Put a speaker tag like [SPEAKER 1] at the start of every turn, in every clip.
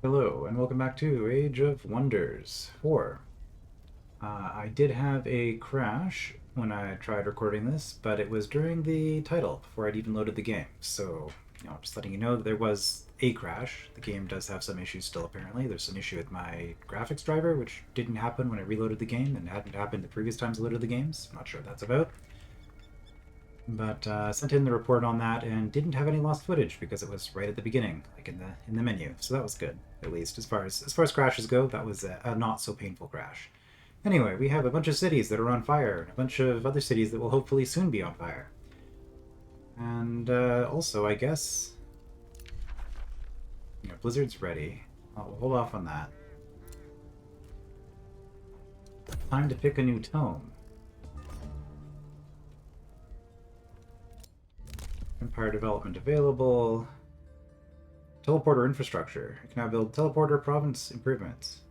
[SPEAKER 1] Hello, and welcome back to Age of Wonders 4. I did have a crash when I tried recording this, but it was during the title, before I'd even loaded the game. So, just letting you know that there was a crash. The game does have some issues still, apparently. There's an issue with my graphics driver, which didn't happen when I reloaded the game, and hadn't happened the previous times I loaded the games. I'm not sure what that's about. But sent in the report on that and didn't have any lost footage because it was right at the beginning, like in the menu. So that was good, at least as far as crashes go. That was a not so painful crash. Anyway, we have a bunch of cities that are on fire and a bunch of other cities that will hopefully soon be on fire. And also, I guess, Blizzard's ready. I'll hold off on that. Time to pick a new tome. Empire development available. Teleporter infrastructure. You can now build teleporter province improvements.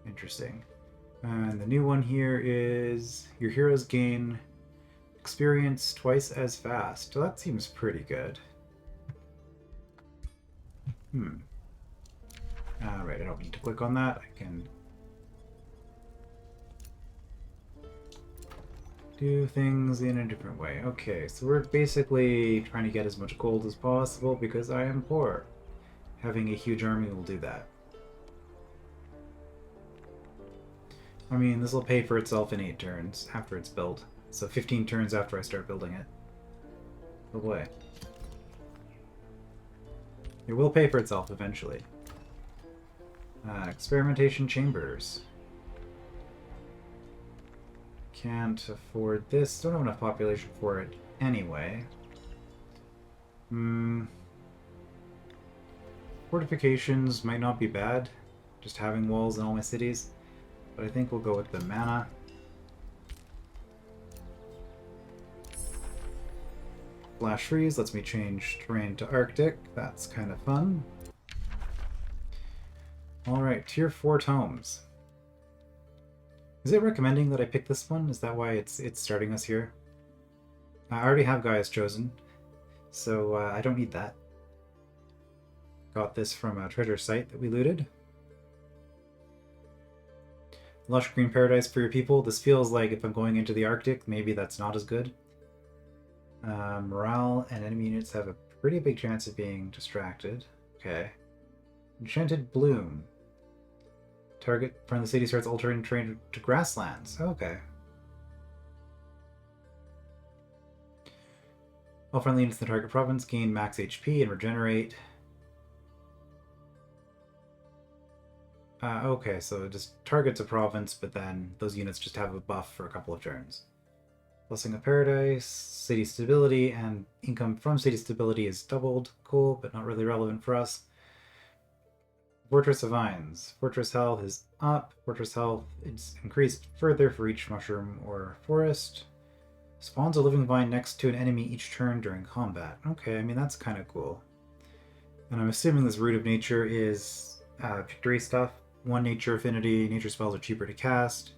[SPEAKER 1] Interesting. And the new one here is your heroes gain experience twice as fast. So that seems pretty good. Alright, I don't need to click on that. I can do things in a different way. Okay, so we're basically trying to get as much gold as possible because I am poor. Having a huge army will do that. I mean, this will pay for itself in 8 turns after it's built. So 15 turns after I start building it. Oh boy. It will pay for itself eventually. Experimentation chambers. Can't afford this. Don't have enough population for it anyway. Fortifications might not be bad. Just having walls in all my cities. But I think we'll go with the mana. Flash freeze lets me change terrain to Arctic. That's kind of fun. Alright, tier 4 tomes. Is it recommending that I pick this one? Is that why it's starting us here? I already have Gaia's Chosen, so I don't need that. Got this from a treasure site that we looted. Lush green paradise for your people. This feels like if I'm going into the Arctic, maybe that's not as good. Morale and enemy units have a pretty big chance of being distracted. Okay. Enchanted Bloom. Target from the city starts altering terrain to grasslands. Okay. All friendly units in the target province gain max HP and regenerate. Okay, so it just targets a province, but then those units just have a buff for a couple of turns. Blessing of Paradise, city stability, and income from city stability is doubled. Cool, but not really relevant for us. Fortress of Vines. Fortress health is up. Fortress health is increased further for each mushroom or forest. Spawns a living vine next to an enemy each turn during combat. Okay, I mean, that's kind of cool. And I'm assuming this Root of Nature is victory stuff. 1 nature affinity. Nature spells are cheaper to cast.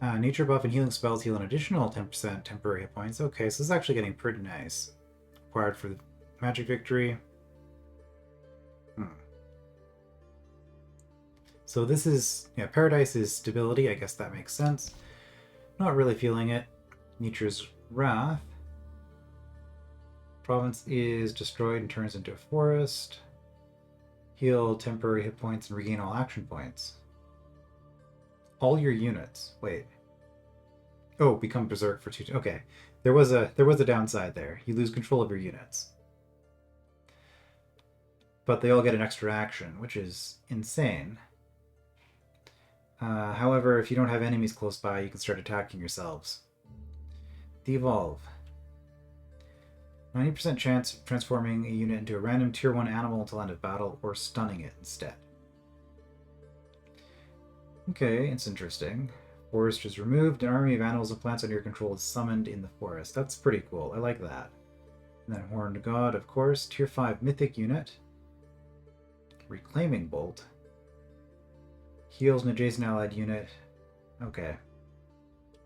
[SPEAKER 1] Nature buff and healing spells heal an additional 10% temporary hit points. Okay, so this is actually getting pretty nice. Required for the magic victory. So this is, Paradise is stability. I guess that makes sense. Not really feeling it. Nature's Wrath. Province is destroyed and turns into a forest. Heal temporary hit points and regain all action points. All your units. Wait. Oh, become berserk for 2. Okay, there was a downside there. You lose control of your units, but they all get an extra action, which is insane. However, if you don't have enemies close by, you can start attacking yourselves. Devolve. 90% chance of transforming a unit into a random tier 1 animal until end of battle, or stunning it instead. Okay, it's interesting. Forest is removed. An army of animals and plants under your control is summoned in the forest. That's pretty cool. I like that. And then Horned God, of course. Tier 5 mythic unit. Reclaiming Bolt. Heals an adjacent allied unit. Okay.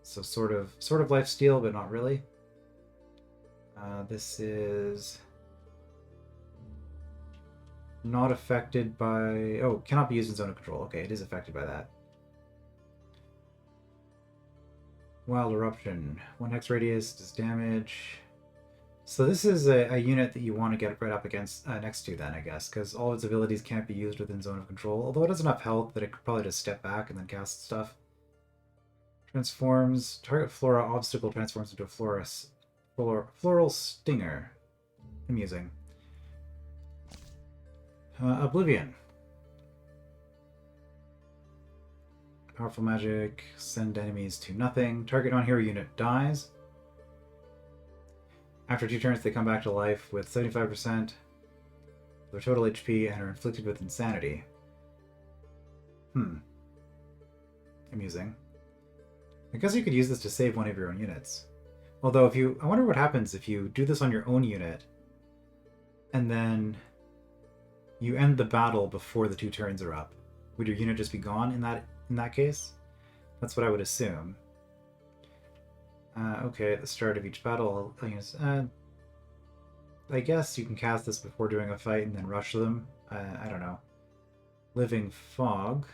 [SPEAKER 1] So sort of lifesteal, but not really. This is Not affected by... Oh, cannot be used in zone of control. Okay, it is affected by that. Wild Eruption. 1 hex radius, does damage. So this is a unit that you want to get right up against next to then, I guess, because all its abilities can't be used within zone of control, although it has enough health that it could probably just step back and then cast stuff. Transforms. Target flora obstacle transforms into a floral stinger. Amusing. Oblivion. Powerful magic. Send enemies to nothing. Target non-hero unit dies. After 2 turns, they come back to life with 75% of their total HP and are inflicted with insanity. Amusing. I guess you could use this to save one of your own units. Although if you... I wonder what happens if you do this on your own unit and then you end the battle before the 2 turns are up. Would your unit just be gone in that case? That's what I would assume. Okay, at the start of each battle, I'll use... I guess you can cast this before doing a fight and then rush them. I don't know. Living Fog.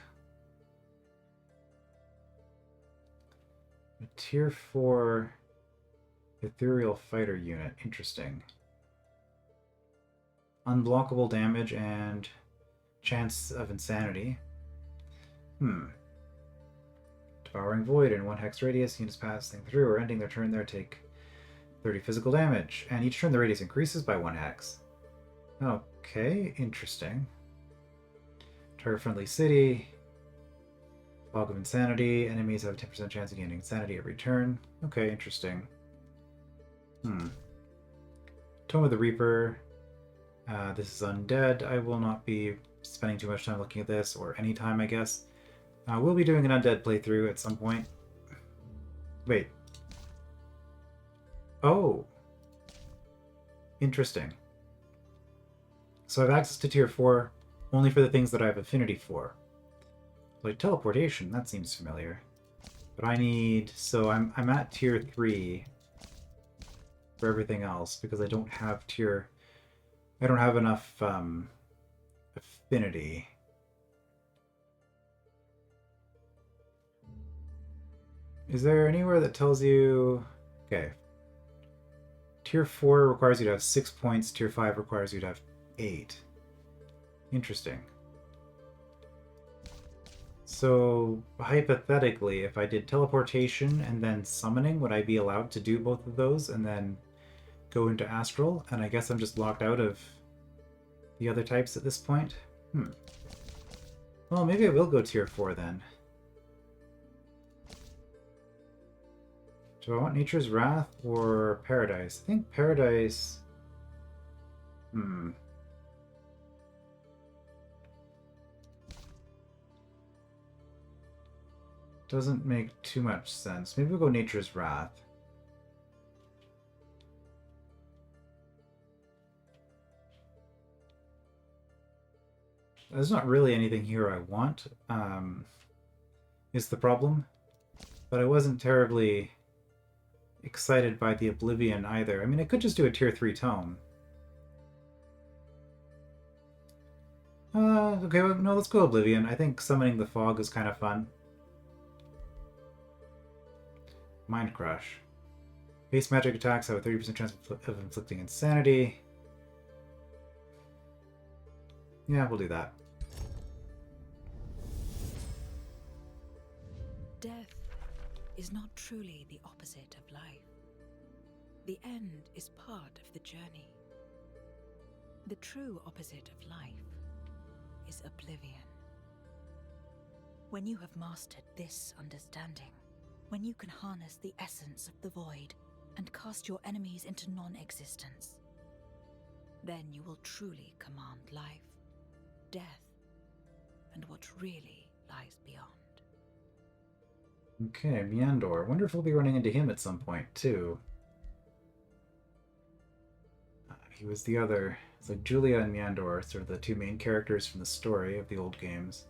[SPEAKER 1] A tier 4 ethereal fighter unit. Interesting. Unblockable damage and chance of insanity. Devouring Void in 1 hex radius. Units passing through or ending their turn there take 30 physical damage. And each turn the radius increases by 1 hex. Okay, interesting. Target friendly city. Fog of Insanity. Enemies have a 10% chance of gaining insanity every turn. Okay, interesting. Tome of the Reaper. This is undead. I will not be spending too much time looking at this, or any time, I guess. We'll be doing an undead playthrough at some point. Wait. Oh. Interesting. So I have access to tier 4 only for the things that I have affinity for. Like teleportation, that seems familiar. But I need... So I'm at tier 3 for everything else because I don't have tier... I don't have enough affinity. Is there anywhere that tells you... Okay. Tier 4 requires you to have 6 points. Tier 5 requires you to have 8. Interesting. So, hypothetically, if I did teleportation and then summoning, would I be allowed to do both of those and then go into astral? And I guess I'm just locked out of the other types at this point? Well, maybe I will go tier 4 then. Do I want Nature's Wrath or Paradise? I think Paradise... Doesn't make too much sense. Maybe we'll go Nature's Wrath. There's not really anything here I want, is the problem. But I wasn't terribly excited by the Oblivion either. I mean, I could just do a tier 3 tome. Okay, well, no, let's go Oblivion. I think summoning the fog is kind of fun. Mind Crush. Base magic attacks have a 30% chance of inflicting insanity. Yeah, we'll do that.
[SPEAKER 2] Death is not truly the opposite of life. The end is part of the journey. The true opposite of life is oblivion. When you have mastered this understanding, when you can harness the essence of the void and cast your enemies into non-existence, then you will truly command life, death, and what really lies beyond.
[SPEAKER 1] Okay, Meandor. Wonder if we'll be running into him at some point, too. He was the other... It's like Julia and Meandor, sort of the 2 main characters from the story of the old games.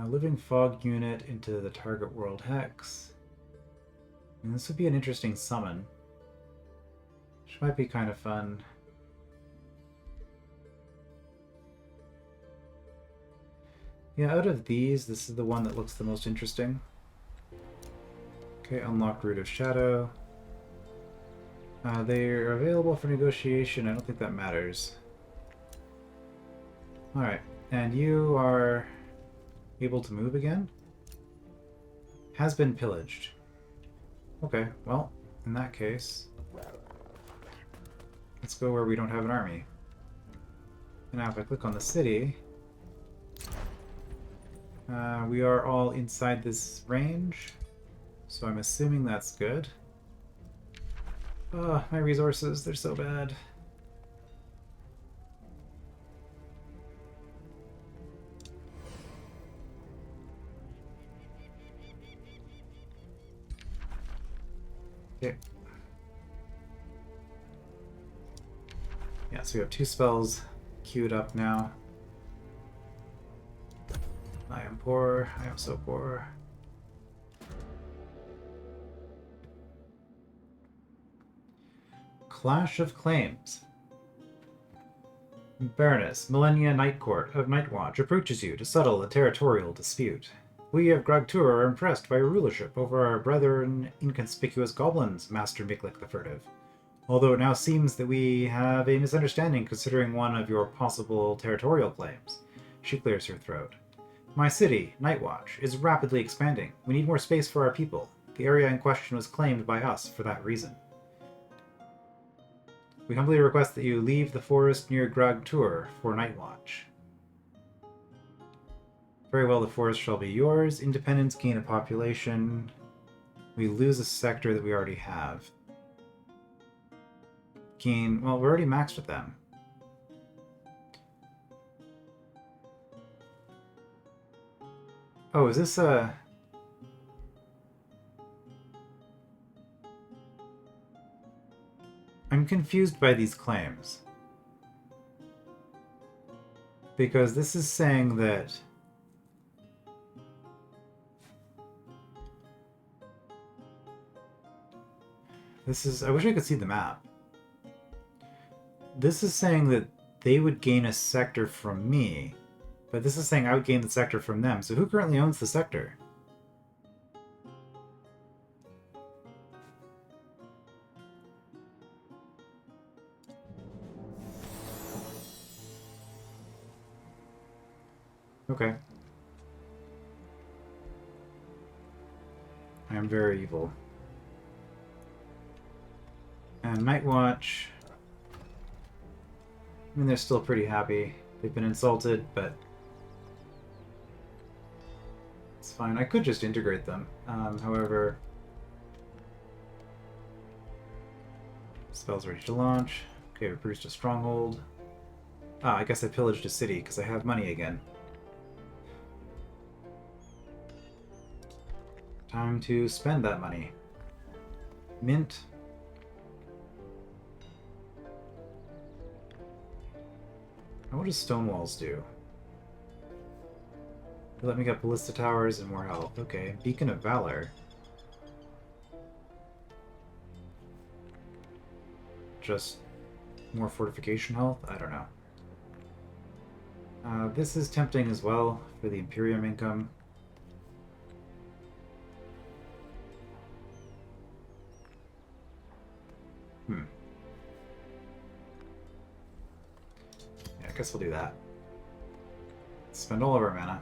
[SPEAKER 1] Living Fog unit into the target world hex. And this would be an interesting summon. Which might be kind of fun. Yeah, out of these, this is the one that looks the most interesting. Okay, unlock Root of Shadow. They're available for negotiation. I don't think that matters. Alright, and you are able to move again? Has been pillaged. Okay, well, in that case, let's go where we don't have an army. And now if I click on the city, we are all inside this range, so I'm assuming that's good. Oh, my resources, they're so bad. Okay. Yeah, so we have 2 spells queued up now. I am poor. I am so poor. Clash of Claims. Baroness, Millennia Night Court of Nightwatch approaches you to settle a territorial dispute. We of Grogtur are impressed by your rulership over our brethren inconspicuous goblins, Master Miklik the Furtive. Although it now seems that we have a misunderstanding considering one of your possible territorial claims. She clears her throat. My city, Nightwatch, is rapidly expanding. We need more space for our people. The area in question was claimed by us for that reason. We humbly request that you leave the forest near Grogtur for Nightwatch. Very well, the forest shall be yours. Independence, gain a population. We lose a sector that we already have. Gain... well, we're already maxed with them. Oh, is this a... I'm confused by these claims. Because this is saying that... this is... I wish I could see the map. This is saying that they would gain a sector from me, but this is saying I would gain the sector from them. So who currently owns the sector? Okay. I am very evil. And Nightwatch... I mean, they're still pretty happy. They've been insulted, but... it's fine. I could just integrate them. However... spell's ready to launch. Okay, we produced a stronghold. Ah, I guess I pillaged a city, because I have money again. Time to spend that money. Mint. What does stone walls do? They let me get ballista towers and more health. Okay, Beacon of Valor. Just more fortification health? I don't know. This is tempting as well for the Imperium income. Yeah, I guess we'll do that. Spend all of our mana.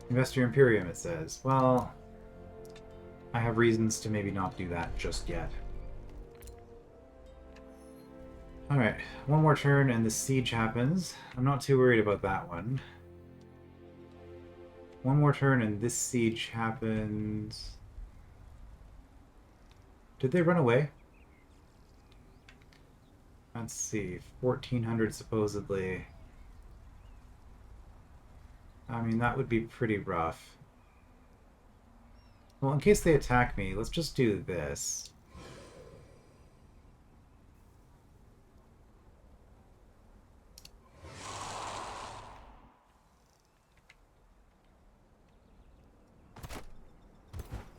[SPEAKER 1] Invest your Imperium, it says. Well, I have reasons to maybe not do that just yet. Alright, one more turn and the siege happens. I'm not too worried about that one. One more turn and this siege happens. Did they run away? Let's see, 1400 supposedly. I mean, that would be pretty rough. Well, in case they attack me, let's just do this.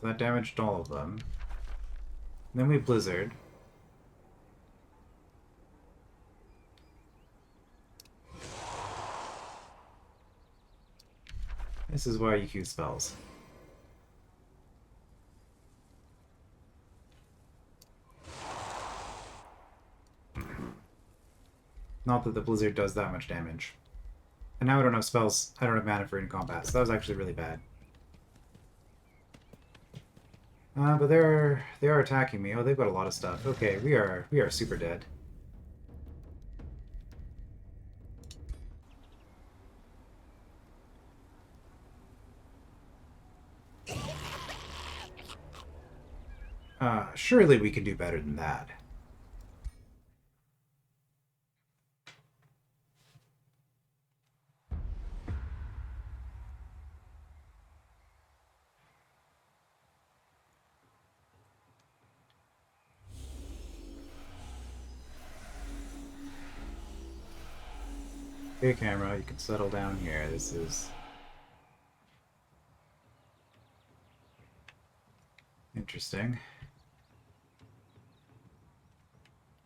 [SPEAKER 1] That damaged all of them. Then we blizzard. This is why you use spells. Not that the blizzard does that much damage. And now I don't have spells. I don't have mana for in combat, so that was actually really bad. But they are attacking me. Oh, they've got a lot of stuff. Okay, we are super dead. Surely we can do better than that. Okay, camera, you can settle down here. This is interesting.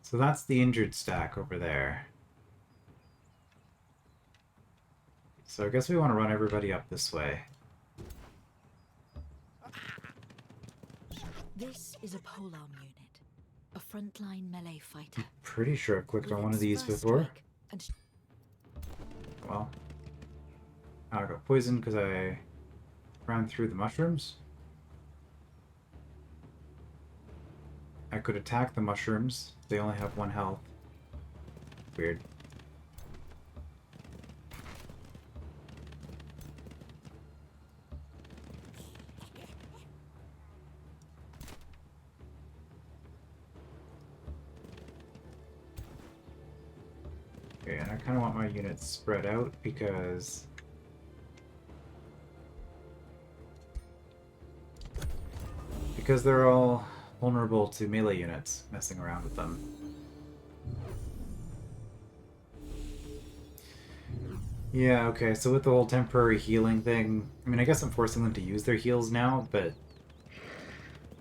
[SPEAKER 1] So that's the injured stack over there. So I guess we want to run everybody up this way.
[SPEAKER 2] This is a polearm unit, a frontline melee fighter.
[SPEAKER 1] Pretty sure I've clicked on one of
[SPEAKER 2] With
[SPEAKER 1] these
[SPEAKER 2] its first
[SPEAKER 1] before.
[SPEAKER 2] strike and
[SPEAKER 1] Well, I got poisoned because I ran through the mushrooms. I could attack the mushrooms. They only have 1 health. Weird. Okay, and I kind of want my units spread out because they're all vulnerable to melee units messing around with them. Yeah, okay, so with the whole temporary healing thing, I mean, I guess I'm forcing them to use their heals now, but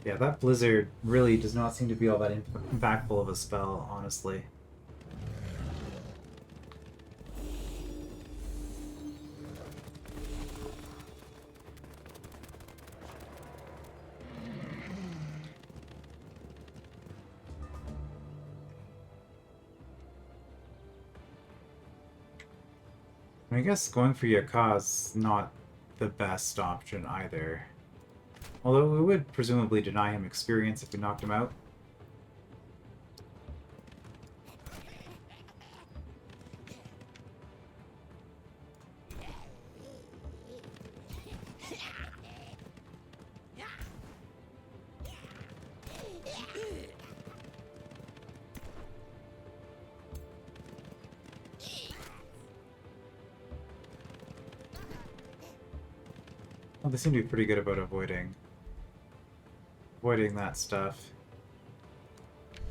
[SPEAKER 1] yeah, that blizzard really does not seem to be all that impactful of a spell, honestly. I guess going for Yaka is not the best option either. Although we would presumably deny him experience if we knocked him out. Well, they seem to be pretty good about avoiding that stuff.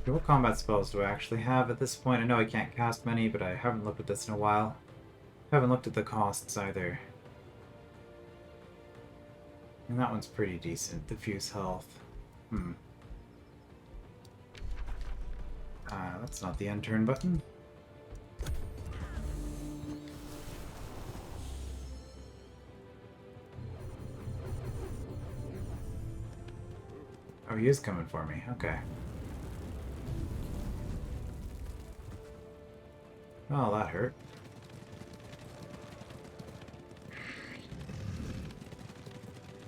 [SPEAKER 1] Okay, what combat spells do I actually have at this point? I know I can't cast many, but I haven't looked at this in a while. I haven't looked at the costs either. And that one's pretty decent. Diffuse health. That's not the end turn button. Oh, he is coming for me. Okay. Oh, that hurt.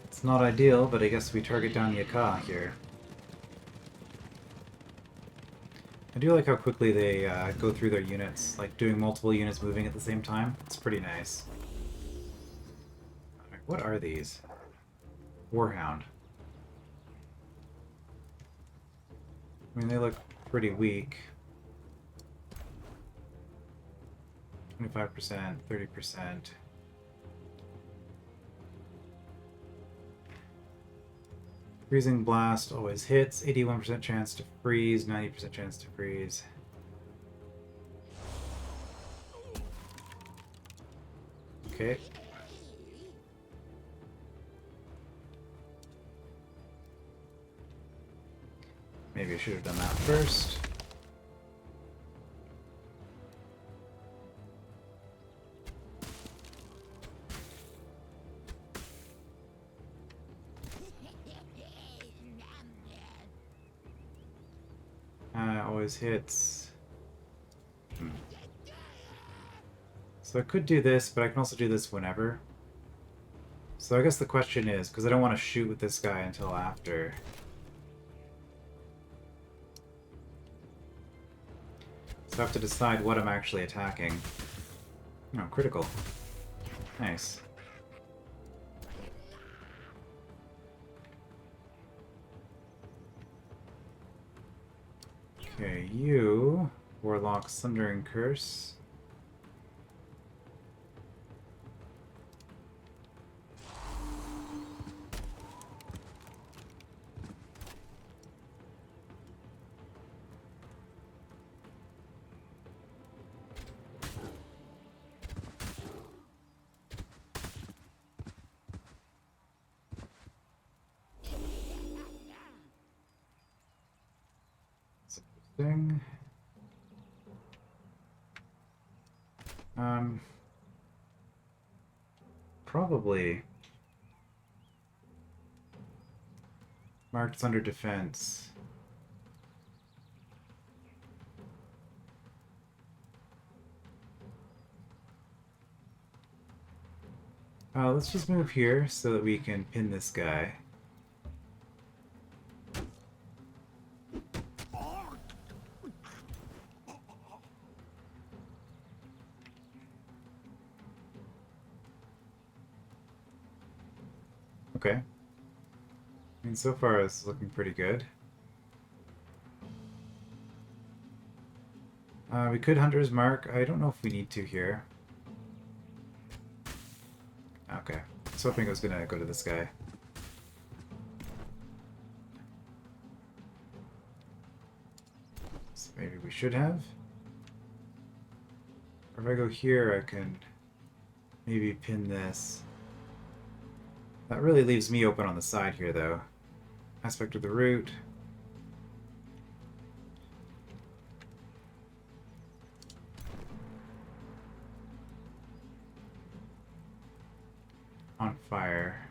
[SPEAKER 1] It's not ideal, but I guess we target down Yaka here. I do like how quickly they go through their units, like doing multiple units moving at the same time. It's pretty nice. Alright, what are these? Warhound. I mean, they look pretty weak. 25%, 30%. Freezing Blast always hits. 81% chance to freeze, 90% chance to freeze. Okay. Maybe I should have done that first. always hits. So I could do this, but I can also do this whenever. So I guess the question is, because I don't want to shoot with this guy until after. So I have to decide what I'm actually attacking. Oh, critical. Nice. Okay, you, Warlock Sundren Curse. Thing. Probably marked under defense. Let's just move here so that we can pin this guy. Okay. I mean, so far it's looking pretty good. We could Hunter's Mark. I don't know if we need to here. Okay. I was hoping I was gonna go to this guy. So maybe we should have. Or if I go here, I can maybe pin this. That really leaves me open on the side here, though. Aspect of the root. On fire.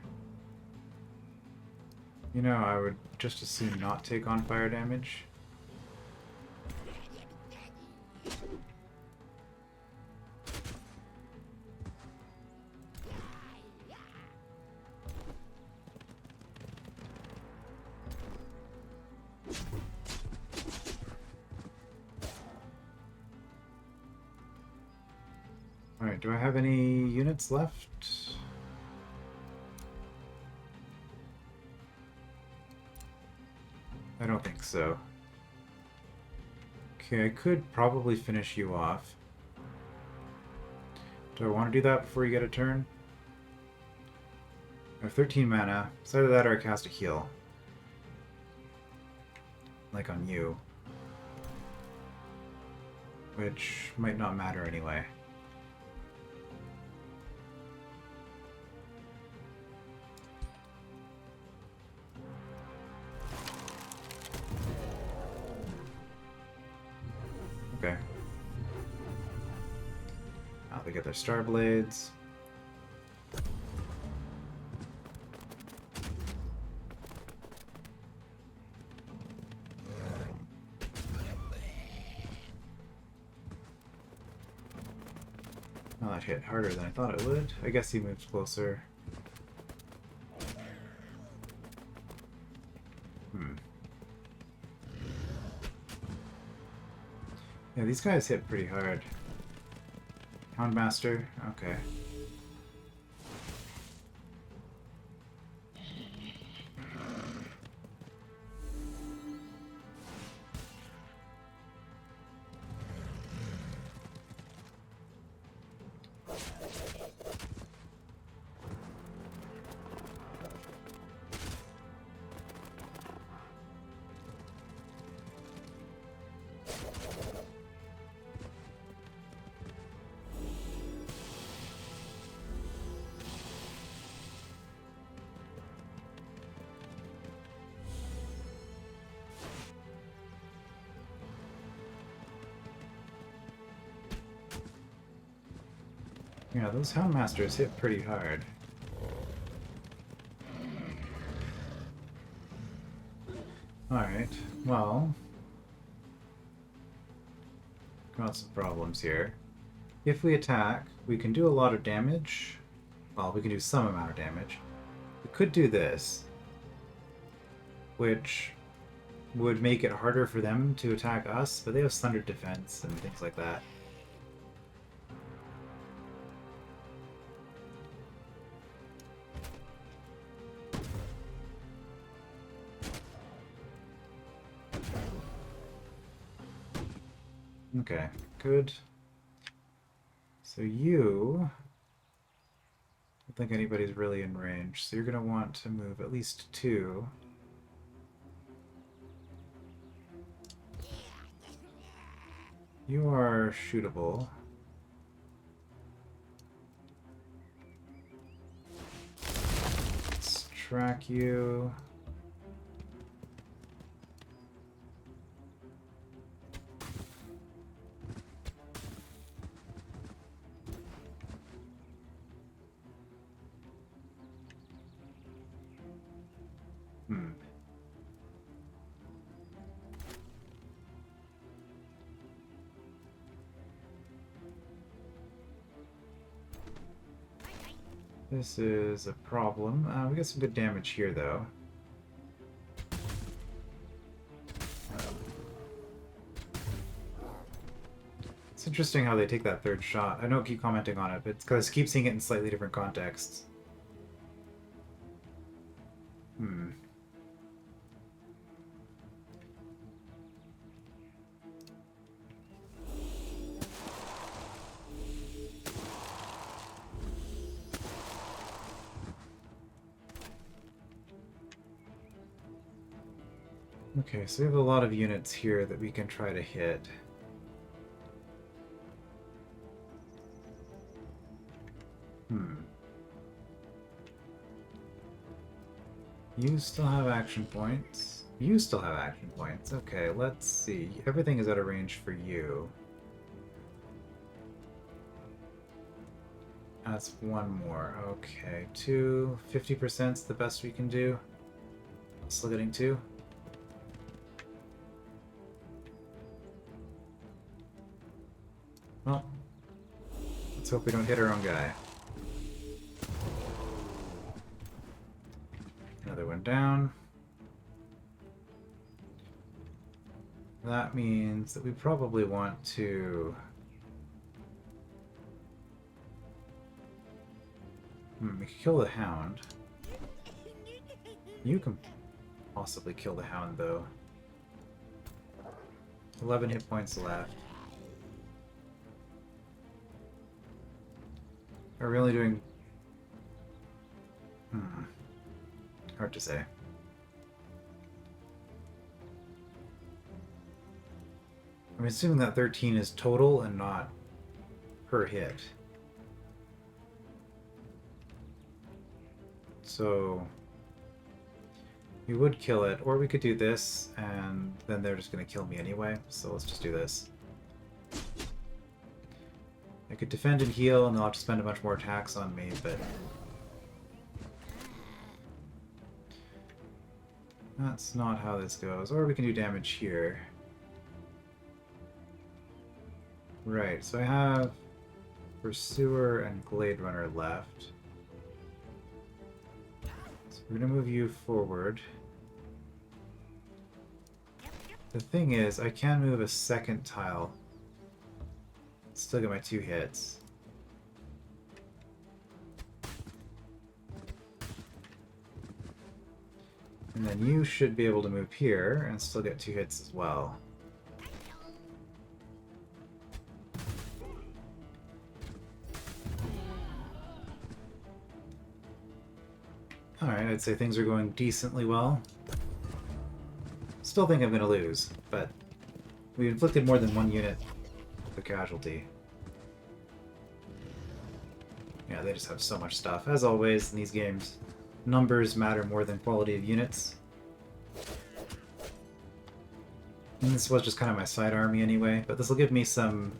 [SPEAKER 1] You know, I would just as soon not take on fire damage. Alright, do I have any units left? I don't think so. Okay, I could probably finish you off. Do I want to do that before you get a turn? I have 13 mana. It's either that or I cast a heal. Like on you. Which might not matter anyway. Okay. Now they get their Star Blades. Oh, that hit harder than I thought it would. I guess he moves closer. Yeah, these guys hit pretty hard. Houndmaster? Okay. Yeah, those Houndmasters hit pretty hard. Alright, well... got some problems here. If we attack, we can do a lot of damage. Well, we can do some amount of damage. We could do this, which would make it harder for them to attack us, but they have thunder defense and things like that. Okay, good. So you... I don't think anybody's really in range, so you're going to want to move at least 2. You are shootable. Let's track you. This is a problem. We get some good damage here, though. It's interesting how they take that third shot. I don't keep commenting on it, but it's because I keep seeing it in slightly different contexts. Okay, so we have a lot of units here that we can try to hit. You still have action points. You still have action points. Okay, let's see. Everything is out of range for you. That's one more. Okay, 2. 50% is the best we can do. Still getting 2. Well, let's hope we don't hit our own guy. Another one down. That means that we probably want to... we could kill the hound. You can possibly kill the hound, though. 11 hit points left. Are we only doing... hard to say. I'm assuming that 13 is total and not per hit. So... we would kill it, or we could do this, and then they're just going to kill me anyway, so let's just do this. I could defend and heal, and they'll have to spend a bunch more attacks on me, but... that's not how this goes. Or we can do damage here. Right, so I have Pursuer and Glade Runner left. So we're going to move you forward. The thing is, I can move a second tile. Still get my 2 hits. And then you should be able to move here and still get 2 hits as well. Alright, I'd say things are going decently well. Still think I'm going to lose, but we inflicted more than 1 unit of a casualty. Yeah, they just have so much stuff. As always in these games, numbers matter more than quality of units. And this was just kind of my side army anyway, but this will give me some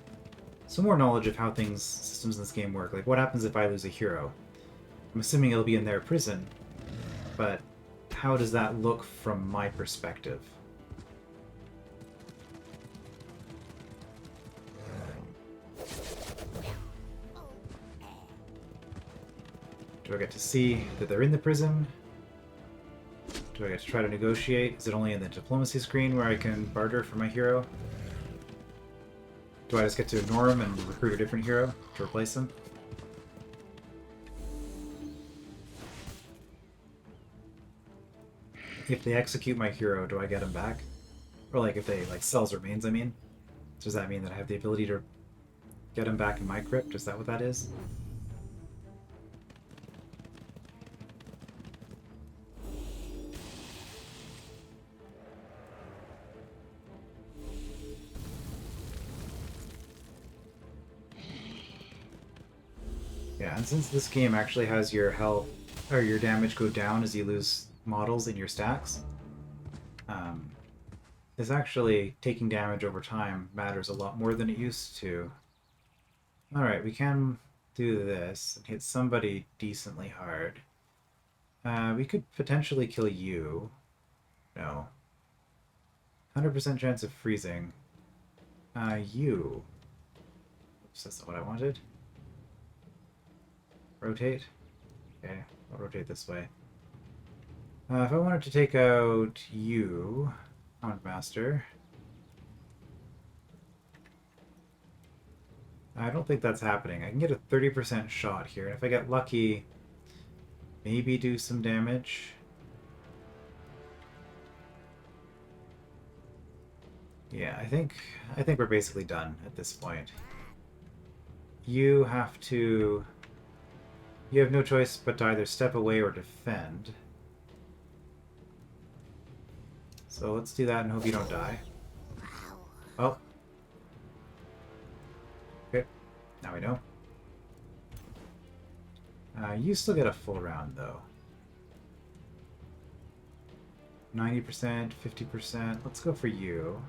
[SPEAKER 1] more knowledge of how systems in this game work. Like, what happens if I lose a hero? I'm assuming it'll be in their prison, but how does that look from my perspective? Do I get to see that they're in the prison? Do I get to try to negotiate? Is it only in the diplomacy screen where I can barter for my hero? Do I just get to ignore him and recruit a different hero to replace him? If they execute my hero, do I get him back? Or like if they like sells remains, I mean? Does that mean that I have the ability to get him back in my crypt? Is that what that is? Yeah, and since this game actually has your health or your damage go down as you lose models in your stacks, this actually taking damage over time matters a lot more than it used to. Alright, we can do this and hit somebody decently hard. We could potentially kill you. No. 100% chance of freezing. You. Oops, that's not what I wanted. Rotate. Okay, I'll rotate this way. If I wanted to take out you, Houndmaster, I don't think that's happening. I can get a 30% shot here, and if I get lucky, maybe do some damage. Yeah, I think we're basically done at this point. You have to... You have no choice but to either step away or defend. So let's do that and hope you don't die. Oh. Okay, now we know. You still get a full round, though. 90%, 50%. Let's go for you.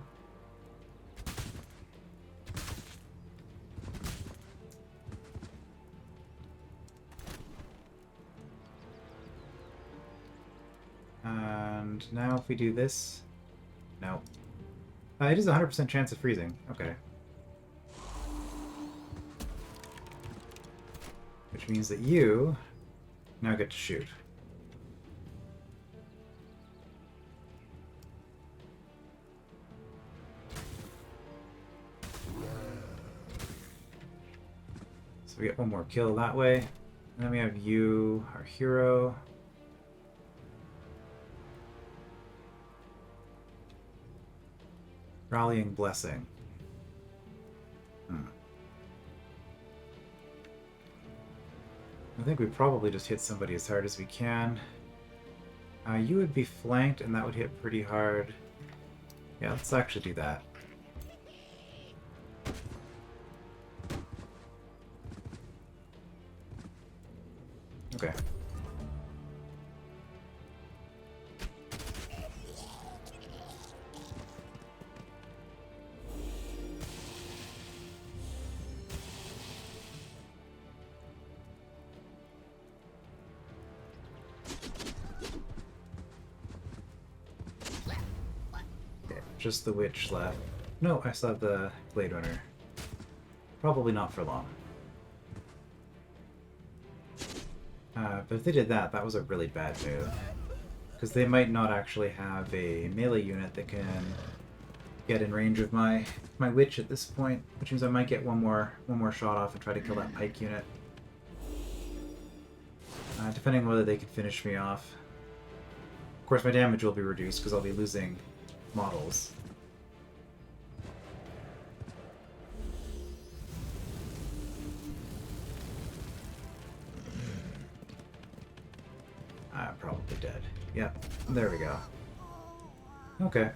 [SPEAKER 1] And now if we do this... No. It is a 100% chance of freezing. Okay. Which means that you now get to shoot. So we get one more kill that way. And then we have you, our hero. Rallying Blessing. I think we probably just hit somebody as hard as we can. You would be flanked, and that would hit pretty hard. Yeah, let's actually do that. Okay. Just the witch left. No, I still have the Blade Runner. Probably not for long. But if they did that, that was a really bad move. Because they might not actually have a melee unit that can get in range of my witch at this point, which means I might get one more shot off and try to kill that pike unit. Depending on whether they can finish me off. Of course, my damage will be reduced because I'll be losing models. I'm probably dead. Yep, there we go. Okay.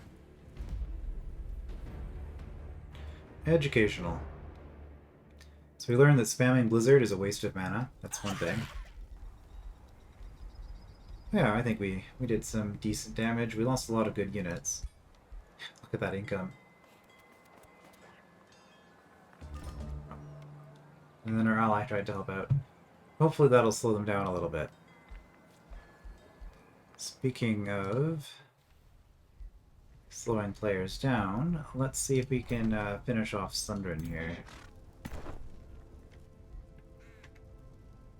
[SPEAKER 1] Educational. So we learned that spamming Blizzard is a waste of mana. That's one thing. Yeah, I think we did some decent damage. We lost a lot of good units. Look at that income. And then our ally tried to help out. Hopefully that'll slow them down a little bit. Speaking of slowing players down, let's see if we can finish off Sundren here.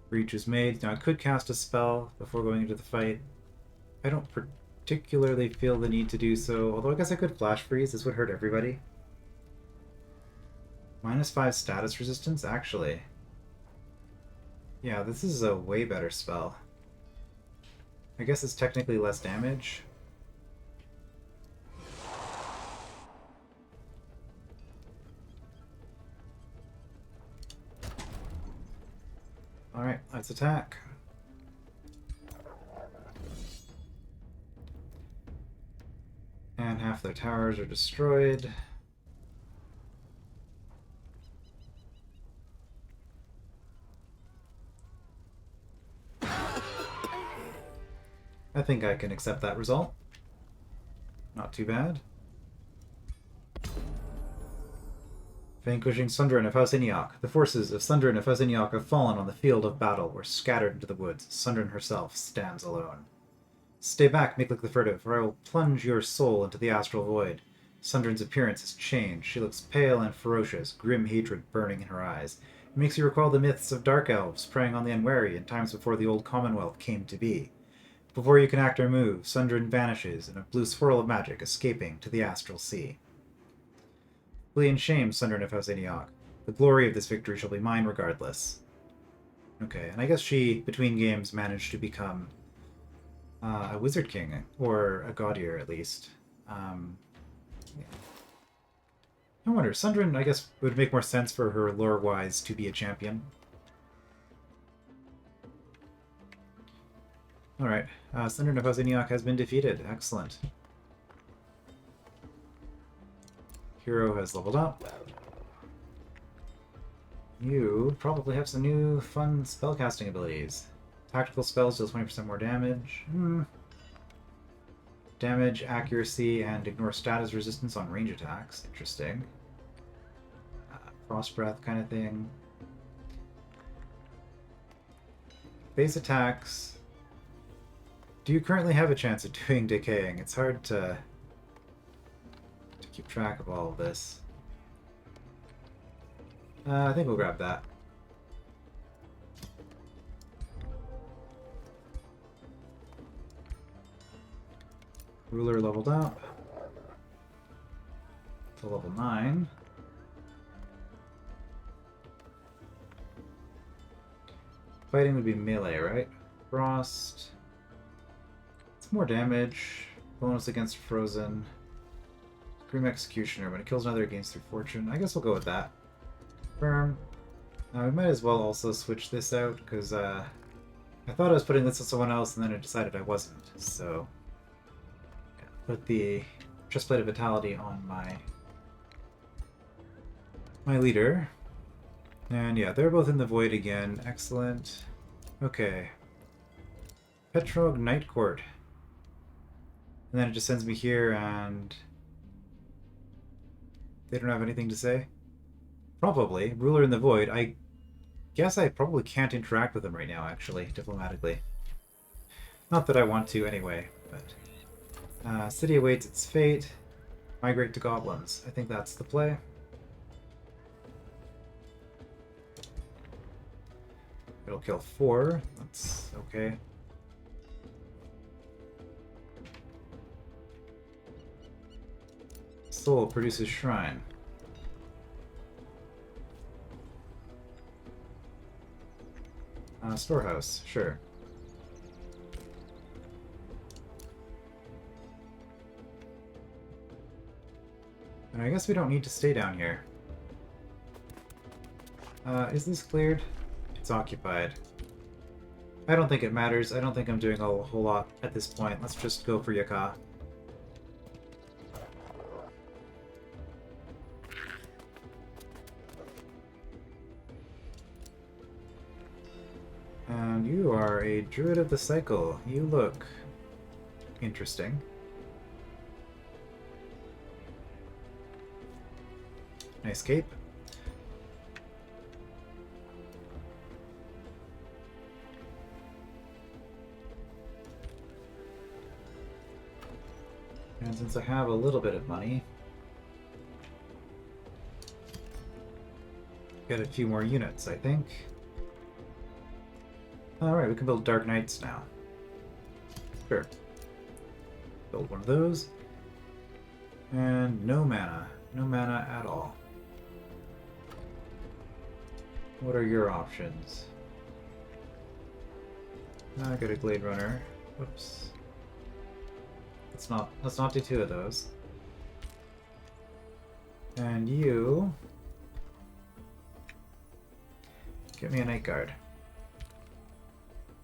[SPEAKER 1] Breach is made. Now I could cast a spell before going into the fight. I don't particularly feel the need to do so, although I guess I could flash freeze. This would hurt everybody. -5 status resistance, actually. Yeah, this is a way better spell. I guess it's technically less damage. Alright, let's attack. And half their towers are destroyed. I think I can accept that result. Not too bad. Vanquishing Sundren of House Iniok. The forces of Sundren of House Iniok have fallen on the field of battle, or scattered into the woods. Sundren herself stands alone. Stay back, Miklik the Furtive, or I will plunge your soul into the astral void. Sundren's appearance has changed. She looks pale and ferocious, grim hatred burning in her eyes. It makes you recall the myths of dark elves preying on the unwary in times before the old Commonwealth came to be. Before you can act or move, Sundren vanishes in a blue swirl of magic, escaping to the astral sea. Flee in shame, Sundren of House Iniok. The glory of this victory shall be mine regardless. Okay, and I guess she, between games, managed to become a Wizard King, or a Gaudier at least. Yeah. I wonder, Sundren, I guess, would make more sense for her lore-wise to be a champion. Alright, Sundren of House Iniok has been defeated. Excellent. Hero has leveled up. You probably have some new fun spellcasting abilities. Tactical spells deals 20% more damage. Damage, accuracy, and ignore status resistance on range attacks. Interesting. Frost breath kind of thing. Base attacks. Do you currently have a chance of doing decaying? It's hard to keep track of all of this. I think we'll grab that. Ruler leveled up to level 9. Fighting would be melee, right? Frost. It's more damage. Bonus against frozen. Grim Executioner. When it kills another, it gains through fortune. I guess we'll go with that. Firm. Now we might as well also switch this out, because I thought I was putting this on someone else, and then I decided I wasn't. So, put the Chestplate of Vitality on my leader. And yeah, they're both in the void again. Excellent. Okay. Petrog Night Court. And then it just sends me here, and they don't have anything to say? Probably. Ruler in the Void. I guess I probably can't interact with them right now, actually, diplomatically. Not that I want to anyway, but... city awaits its fate. Migrate to goblins. I think that's the play. It'll kill 4. That's okay. Soul produces shrine. Storehouse, sure. And I guess we don't need to stay down here. Is this cleared? It's occupied. I don't think it matters. I don't think I'm doing a whole lot at this point. Let's just go for Yaka. And you are a Druid of the Cycle. You look interesting. Nice cape. And since I have a little bit of money, get a few more units, I think. Alright, we can build Dark Knights now. Sure. Build one of those. And no mana. No mana at all. What are your options? I got a Glade Runner. Whoops. Let's not do two of those. And you get me a Night Guard.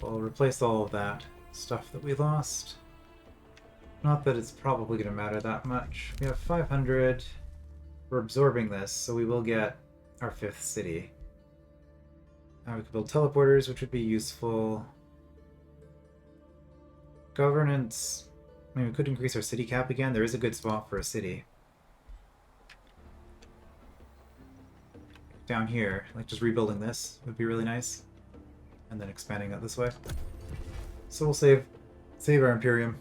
[SPEAKER 1] We'll replace all of that stuff that we lost. Not that it's probably going to matter that much. We have 500. We're absorbing this, so we will get our 5th city. Now we can build teleporters, which would be useful. Governance. I mean, we could increase our city cap again. There is a good spot for a city. Down here, like just rebuilding this would be really nice. And then expanding it this way. So we'll save our Imperium.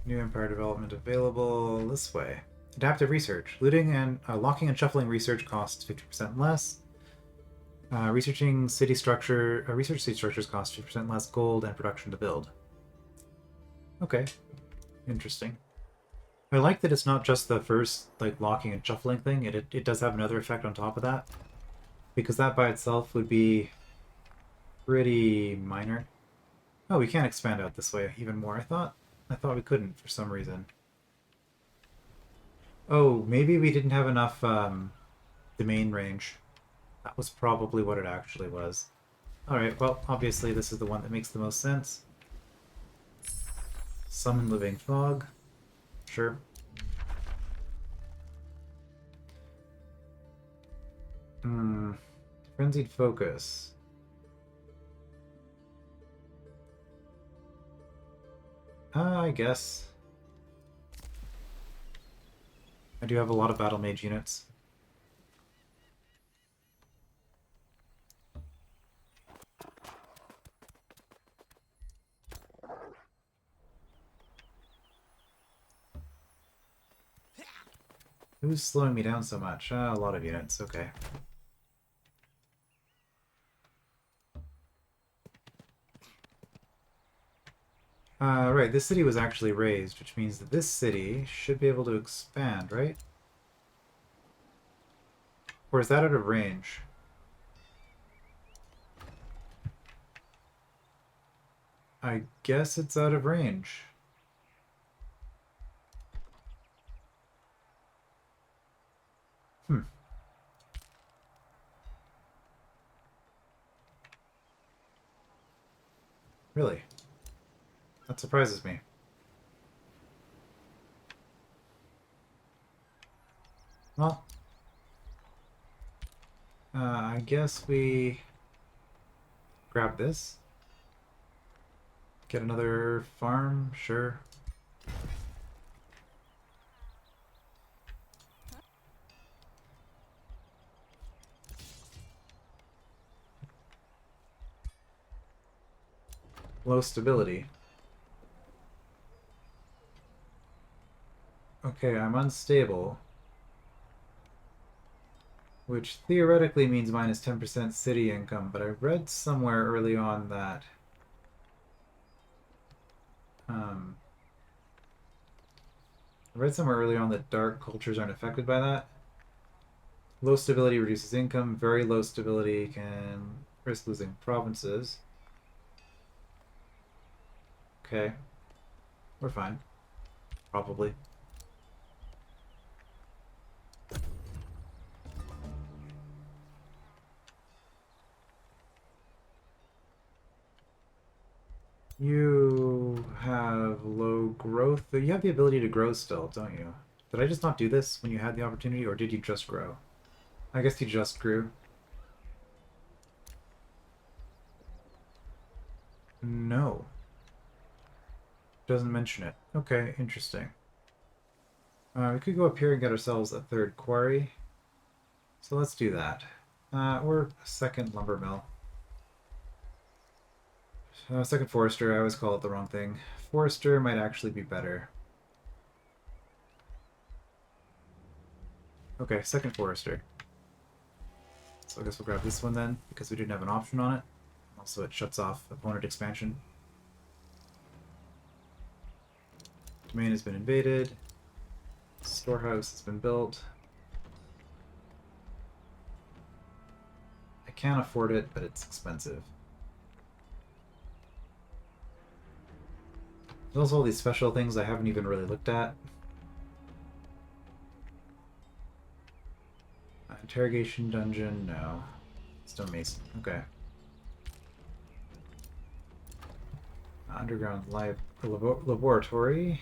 [SPEAKER 1] New Empire development available this way. Adaptive research. Looting and locking and shuffling research costs 50% less. Researching city structure. Research city structures cost 50% less gold and production to build. Okay, interesting. I like that it's not just the first like locking and shuffling thing. It does have another effect on top of that, because that by itself would be pretty minor. Oh, we can't expand out this way even more. I thought we couldn't for some reason. Oh, maybe we didn't have enough domain range. That was probably what it actually was. Alright, well, obviously this is the one that makes the most sense. Summon Living Fog. Sure. Frenzied Focus. I guess. I do have a lot of Battle Mage units. Who's slowing me down so much? A lot of units, okay. Right, this city was actually raised, which means that this city should be able to expand, right? Or is that out of range? I guess it's out of range. Really? That surprises me. Well, I guess we grab this. Get another farm, sure. Low stability. Okay, I'm unstable. Which theoretically means minus 10% city income, but I read somewhere early on that dark cultures aren't affected by that. Low stability reduces income, very low stability can risk losing provinces. Okay. We're fine. Probably. You have low growth. You have the ability to grow still, don't you? Did I just not do this when you had the opportunity, or did you just grow? I guess you just grew. No. Doesn't mention it. Okay, interesting. We could go up here and get ourselves a 3rd quarry. So let's do that. Or a 2nd lumber mill. 2nd forester, I always call it the wrong thing. Forester might actually be better. Okay, 2nd forester. So I guess we'll grab this one then, because we didn't have an option on it. Also, it shuts off opponent expansion. Domain has been invaded. Storehouse has been built. I can't afford it, but it's expensive. There's also all these special things I haven't even really looked at. Interrogation dungeon, no. Stonemason, okay. Underground laboratory.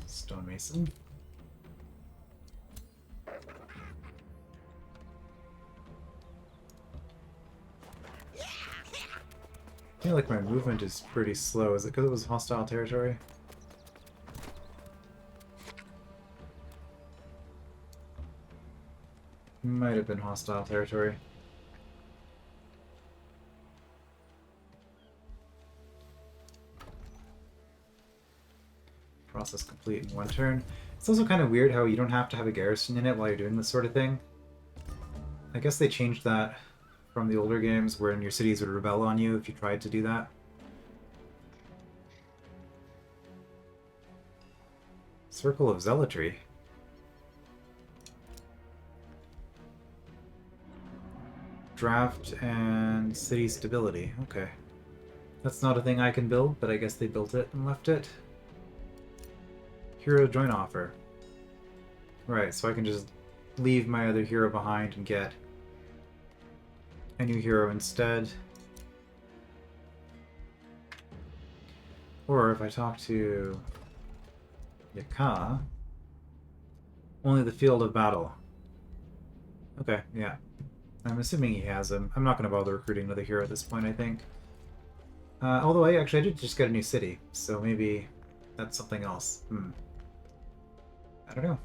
[SPEAKER 1] Stonemason. I feel like my movement is pretty slow. Is it because it was hostile territory? Might have been hostile territory. Process complete in one turn. It's also kind of weird how you don't have to have a garrison in it while you're doing this sort of thing. I guess they changed that from the older games, wherein your cities would rebel on you if you tried to do that. Circle of Zealotry. Draft and city stability. Okay. That's not a thing I can build, but I guess they built it and left it. Hero join offer. Right, so I can just leave my other hero behind and get a new hero instead. Or if I talk to Yaka, only the field of battle. Okay, yeah. I'm assuming he has him. I'm not going to bother recruiting another hero at this point, I think. Although I did just get a new city, so maybe that's something else. I don't know.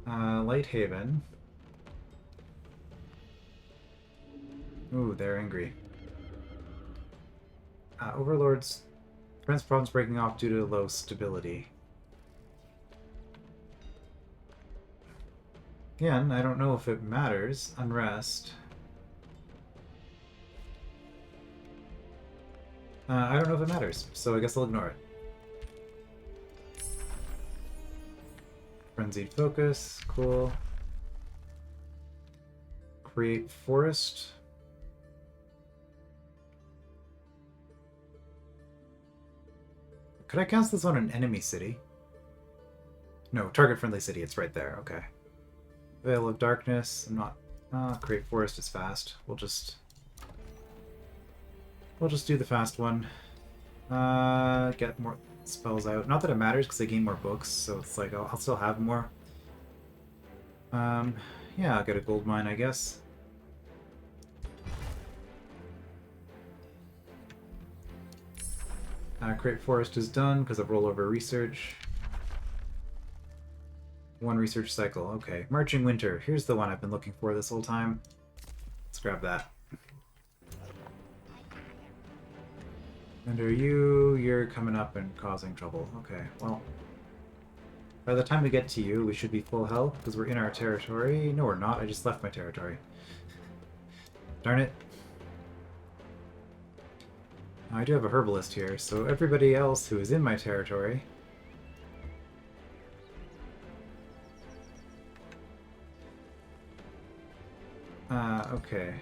[SPEAKER 1] Lighthaven. Ooh, they're angry. Overlords. Friends problems breaking off due to low stability. Again, I don't know if it matters. Unrest. I don't know if it matters, so I guess I'll ignore it. Frenzied Focus, cool. Create Forest. Could I cast this on an enemy city? No, target friendly city, it's right there, okay. Veil of Darkness, I'm not... Create Forest is fast. We'll just do the fast one. Get more spells out. Not that it matters because I gain more books, so it's like I'll still have more. Yeah, I'll get a gold mine, I guess. Create Forest is done because of rollover research. One research cycle, okay. Marching Winter, here's the one I've been looking for this whole time. Let's grab that. And are you're coming up and causing trouble. Okay, well. By the time we get to you, we should be full health, because we're in our territory. No, we're not. I just left my territory. Darn it. I do have a herbalist here, so everybody else who is in my territory... okay.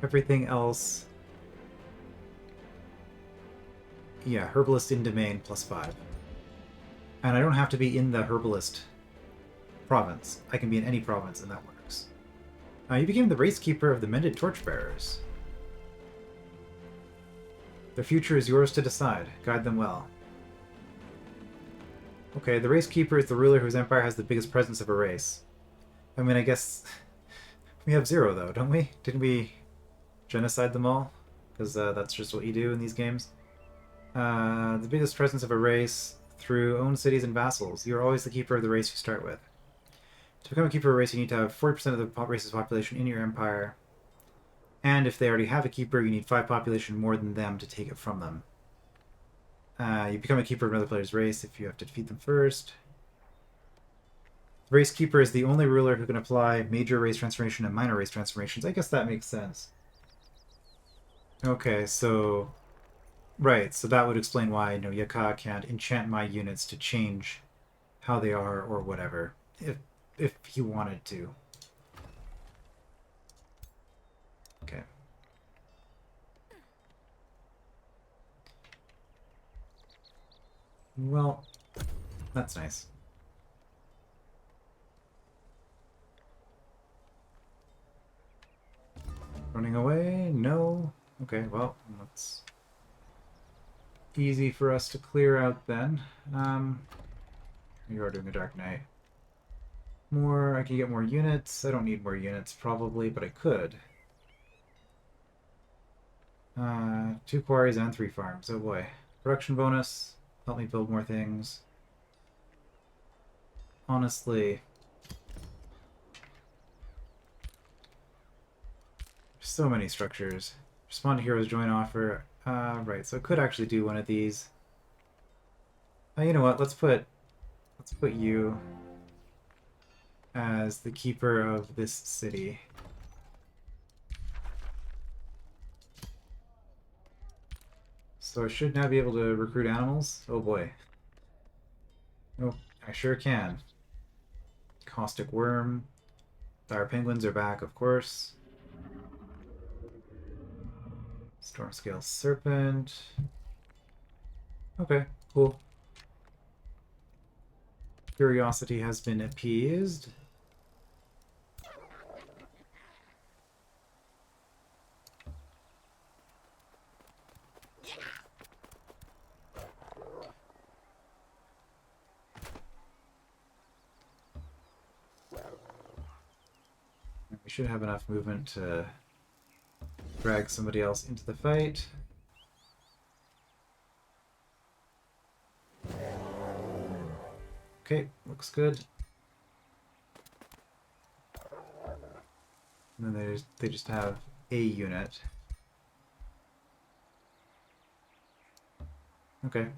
[SPEAKER 1] Everything else... Yeah, herbalist in domain +5. And I don't have to be in the herbalist province. I can be in any province and that works. You became the race keeper of the Mended Torchbearers. Their future is yours to decide. Guide them well. Okay, the race keeper is the ruler whose empire has the biggest presence of a race. I mean, I guess... we have 0 though, don't we? Didn't we genocide them all? Because that's just what you do in these games. The biggest presence of a race through own cities and vassals. You're always the keeper of the race you start with. To become a keeper of a race, you need to have 40% of the race's population in your empire. And if they already have a keeper, you need 5 population more than them to take it from them. You become a keeper of another player's race if you have to defeat them first. Race Keeper is the only ruler who can apply major race transformation and minor race transformations. I guess that makes sense. Okay, so... Right, so that would explain why, Yaka can't enchant my units to change how they are or whatever, if he wanted to. Okay. Well, that's nice. Running away? No. Okay, well, that's easy for us to clear out then. You are doing a Dark Knight. I can get more units. I don't need more units, probably, but I could. 2 quarries and 3 farms. Oh boy. Production bonus. Help me build more things. Honestly, so many structures. Respond to heroes join offer. Right, so I could actually do one of these. You know what? Let's put you as the keeper of this city. So I should now be able to recruit animals. Oh boy. Oh, I sure can. Caustic worm. Dire penguins are back, of course. Storm scale serpent. Okay, cool. Curiosity has been appeased. We should have enough movement to drag somebody else into the fight. Okay, looks good. And then they just have a unit. Okay.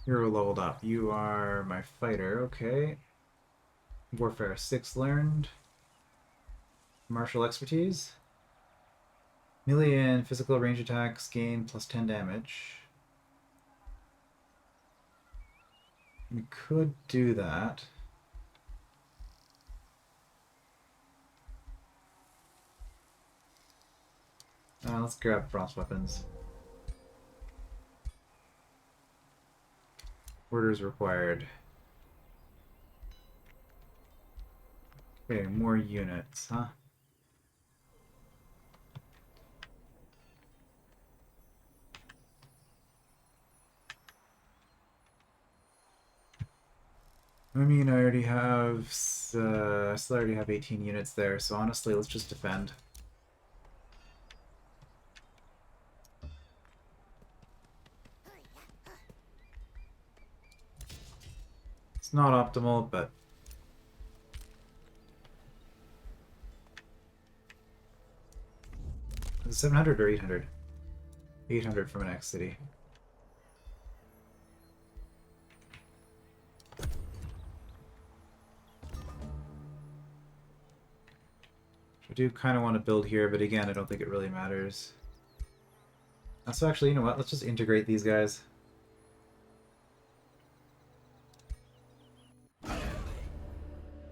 [SPEAKER 1] Hero leveled up. You are my fighter, okay. Warfare 6 learned. Martial expertise. Melee and physical range attacks gain plus 10 damage. We could do that. Let's grab frost weapons. Orders required. Okay, more units, huh? I mean, I already have, I still already have 18 units there, so honestly, let's just defend. It's not optimal, but... Is it 700 or 800? 800 from an X city. I do kind of want to build here, but again, I don't think it really matters. So actually, you know what? Let's just integrate these guys.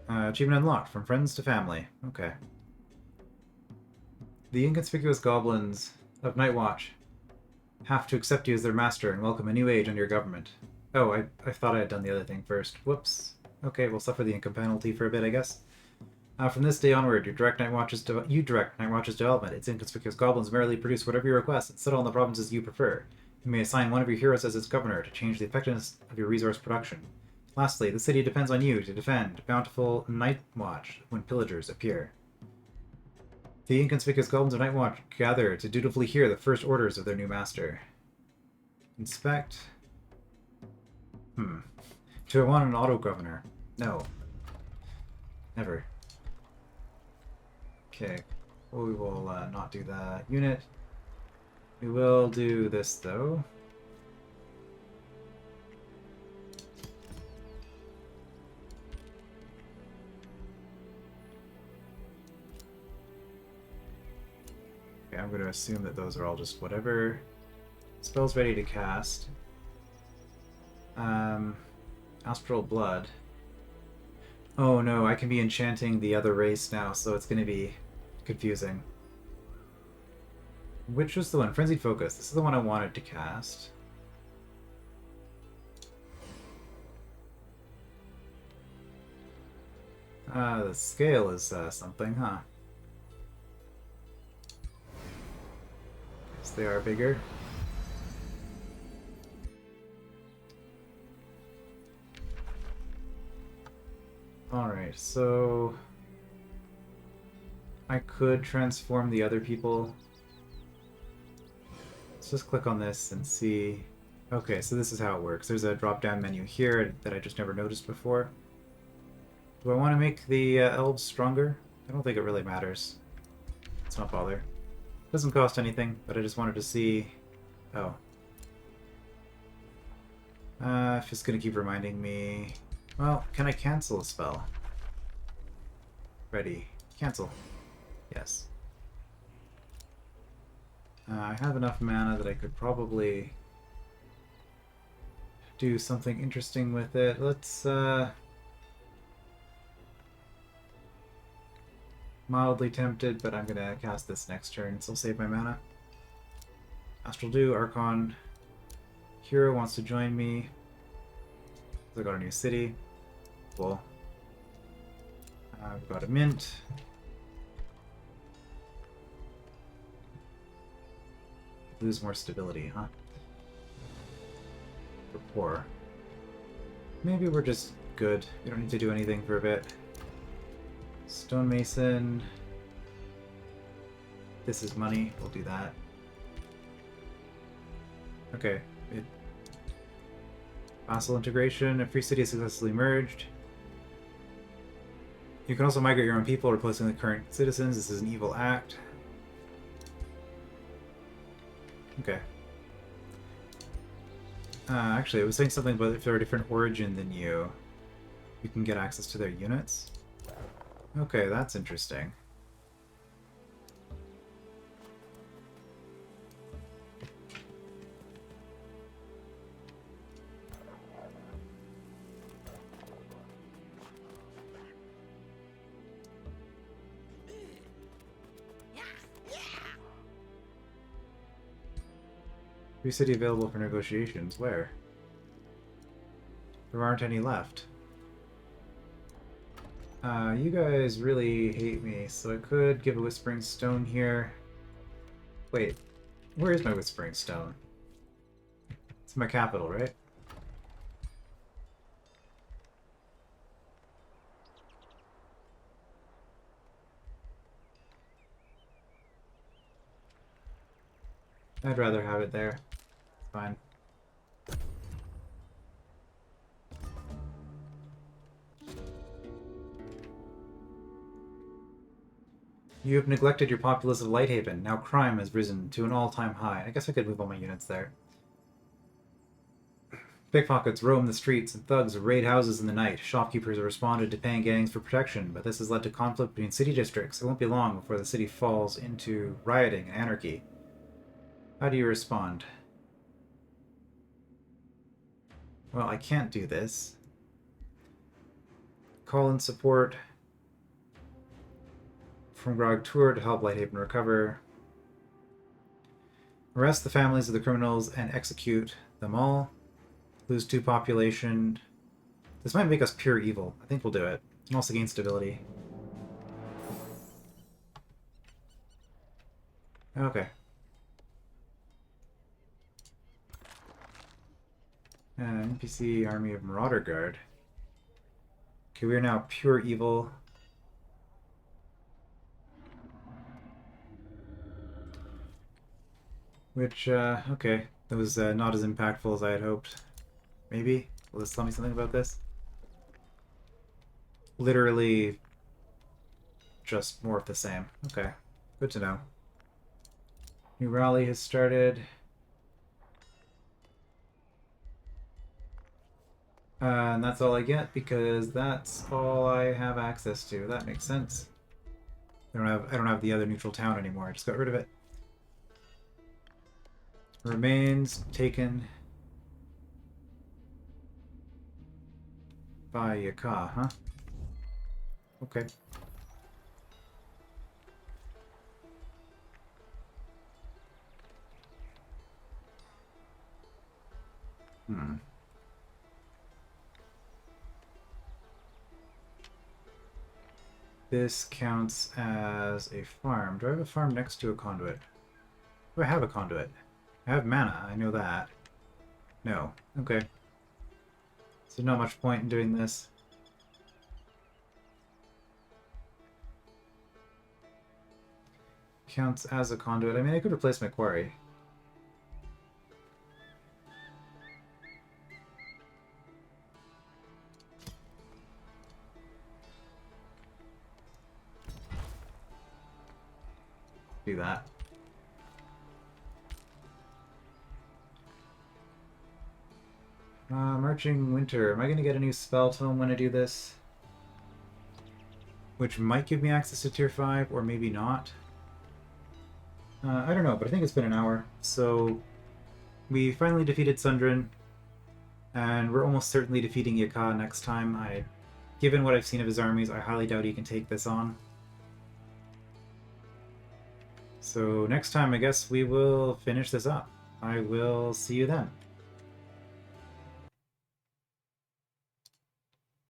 [SPEAKER 1] Achievement unlocked, from friends to family. Okay. The inconspicuous goblins of Nightwatch have to accept you as their master and welcome a new age under your government. Oh, I thought I had done the other thing first. Whoops. Okay, we'll suffer the income penalty for a bit, I guess. From this day onward, you direct Nightwatch's development. Its inconspicuous goblins merely produce whatever you request and settle in the provinces you prefer. You may assign one of your heroes as its governor to change the effectiveness of your resource production. Lastly, the city depends on you to defend bountiful Nightwatch when pillagers appear. The inconspicuous goblins of Nightwatch gather to dutifully hear the first orders of their new master. Inspect. Do I want an auto-governor? No. Never. Okay. We will not do that unit. We will do this, though. Okay, I'm going to assume that those are all just whatever. Spells ready to cast. Astral Blood. Oh no, I can be enchanting the other race now, so it's going to be confusing. Which was the one? Frenzied Focus. This is the one I wanted to cast. The scale is something, huh? Guess they are bigger. Alright, so I could transform the other people. Let's just click on this and see. Okay, so this is how it works. There's a drop-down menu here that I just never noticed before. Do I want to make the elves stronger? I don't think it really matters. Let's not bother. Doesn't cost anything, but I just wanted to see... Oh. If it's gonna keep reminding me... Well, can I cancel a spell? Ready. Cancel. Yes. I have enough mana that I could probably do something interesting with it. Let's, mildly tempted, but I'm gonna cast this next turn, so I'll save my mana. Astral Dew, Archon. Hero wants to join me. I got a new city. Cool. We've got a mint. Lose more stability, huh? We're poor. Maybe we're just good. We don't need to do anything for a bit. Stonemason. This is money. We'll do that. Okay. Vassal integration. A free city is successfully merged. You can also migrate your own people, replacing the current citizens. This is an evil act. Okay. Actually, it was saying something about if they're a different origin than you can get access to their units. Okay, that's interesting. Free city available for negotiations. Where? There aren't any left. You guys really hate me, so I could give a Whispering Stone here. Wait, where is my Whispering Stone? It's my capital, right? I'd rather have it there. It's fine. You have neglected your populace of Lighthaven. Now crime has risen to an all-time high. I guess I could move all my units there. Pickpockets roam the streets, and thugs raid houses in the night. Shopkeepers have responded to paying gangs for protection, but this has led to conflict between city districts. It won't be long before the city falls into rioting and anarchy. How do you respond? Well, I can't do this. Call in support from Grog Tour to help Lighthaven recover. Arrest the families of the criminals and execute them all. Lose 2 population. This might make us pure evil. I think we'll do it. And also gain stability. Okay. NPC Army of Marauder Guard. Okay, we are now pure evil. Which, okay. That was not as impactful as I had hoped. Maybe? Will this tell me something about this? Literally just more of the same. Okay. Good to know. New rally has started. And that's all I get because that's all I have access to. That makes sense. I don't have the other neutral town anymore. I just got rid of it. Remains taken by Yaka, huh? Okay. Hmm. This counts as a farm. Do I have a farm next to a conduit? Do I have a conduit? I have mana, I know that. No. Okay. So not much point in doing this. Counts as a conduit. I mean, I could replace my quarry. Do that. Marching Winter. Am I going to get a new spell tome when I do this? Which might give me access to tier 5, or maybe not. I don't know, but I think it's been an hour. So, we finally defeated Sundren, and we're almost certainly defeating Yaka next time. Given what I've seen of his armies, I highly doubt he can take this on. So next time, I guess we will finish this up. I will see you then.